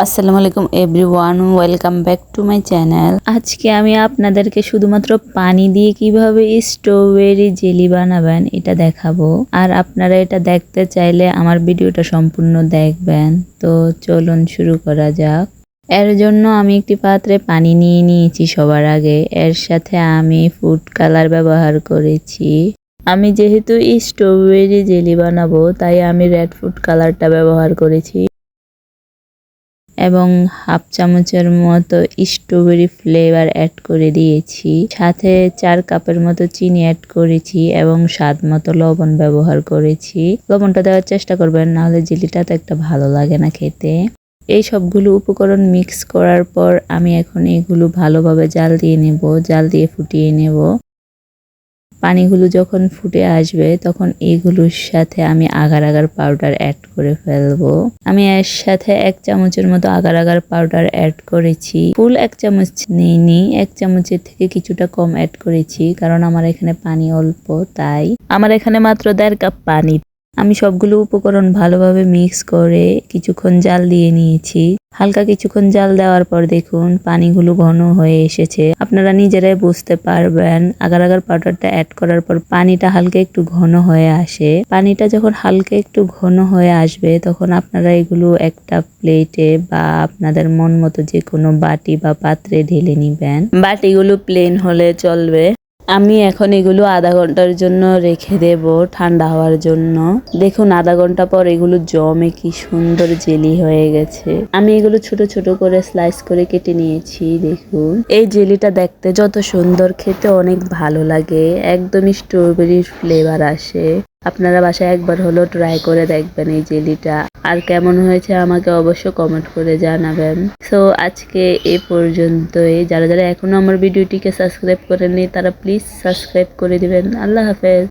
আসসালামু আলাইকুম everyone, welcome back to my channel. আজকে আমি আপনাদেরকে শুধুমাত্র পানি দিয়ে কিভাবে স্ট্রবেরি জেলি বানাবেন এটা দেখাবো। আর আপনারা এটা দেখতে চাইলে আমার ভিডিওটা সম্পূর্ণ দেখবেন। তো চলুন শুরু করা যাক। এর জন্য আমি একটি পাত্রে পানি নিয়ে নিয়েছি সবার আগে। এর সাথে আমি ফুড কালার ব্যবহার করেছি। আমি যেহেতু স্ট্রবেরি জেলি বানাবো তাই আমি রেড ফুড কালারটা ব্যবহার করেছি এবং হাফ চামচের মতো স্ট্রবেরি ফ্লেভার অ্যাড করে দিয়েছি। সাথে 4 কাপের মতো চিনি অ্যাড করেছি এবং স্বাদ মতো লবণ ব্যবহার করেছি। লবণটা দেওয়ার চেষ্টা করবেন, নাহলে জেলিটা তো একটা ভালো লাগে না খেতে। এই সবগুলো উপকরণ মিক্স করার পর আমি এখন এগুলো ভালোভাবে জাল দিয়ে নেব, জাল দিয়ে ফুটিয়ে নেব। পানিগুলো যখন ফুটে আসবে তখন এগুলোর সাথে আমি আগার আগার পাউডার অ্যাড করে ফেলবো। আমি এর সাথে 1 চামচের মতো আগার আগার পাউডার অ্যাড করেছি। ফুল 1 চামচ নিইনি, 1 চামচের থেকে কিছুটা কম অ্যাড করেছি, কারণ আমার এখানে পানি অল্প, তাই আমার এখানে মাত্র 1.5 কাপ পানি। আমি সবগুলো উপকরণ ভালোভাবে মিক্স করে কিছুক্ষণ জাল দিয়ে নিয়েছি। হালকা কিছুক্ষণ জাল দেওয়ার পর দেখুন পানিগুলো ঘন হয়ে এসেছে। আপনারা নিজেরাই বুঝতে পারবেন, আগার আগার পাউডারটা অ্যাড করার পর পানিটা হালকা একটু ঘন হয়ে আসে। পানিটা যখন হালকা একটু ঘন হয়ে আসবে তখন আপনারা এগুলো একটা প্লেটে বা আপনাদের মন মতো যে কোনো বাটি বা পাত্রে ঢেলে নিবেন। বাটিগুলো প্লেন হলে চলবে। আমি এখন এগুলো আধা ঘন্টার জন্য রেখে দেব ঠান্ডা হওয়ার জন্য। দেখুন আধা ঘন্টা পর এগুলো জমে কি সুন্দর জেলি হয়ে গেছে। আমি এগুলো ছোট ছোট করে স্লাইস করে কেটে নিয়েছি। দেখুন এই জেলিটা দেখতে যত সুন্দর, খেতে অনেক ভালো লাগে, একদম স্ট্রবেরির ফ্লেভার আসে। আপনারা বাসায় একবার হলো ট্রাই করে দেখবেন এই জেলিটা, আর কেমন হয়েছে আমাকে অবশ্য কমেন্ট করে জানাবেন। সো আজকে এ পর্যন্তই। যারা যারা এখনো আমার ভিডিওটিকে সাবস্ক্রাইব করেননি তারা প্লিজ সাবস্ক্রাইব করে দিবেন। আল্লাহ হাফেজ।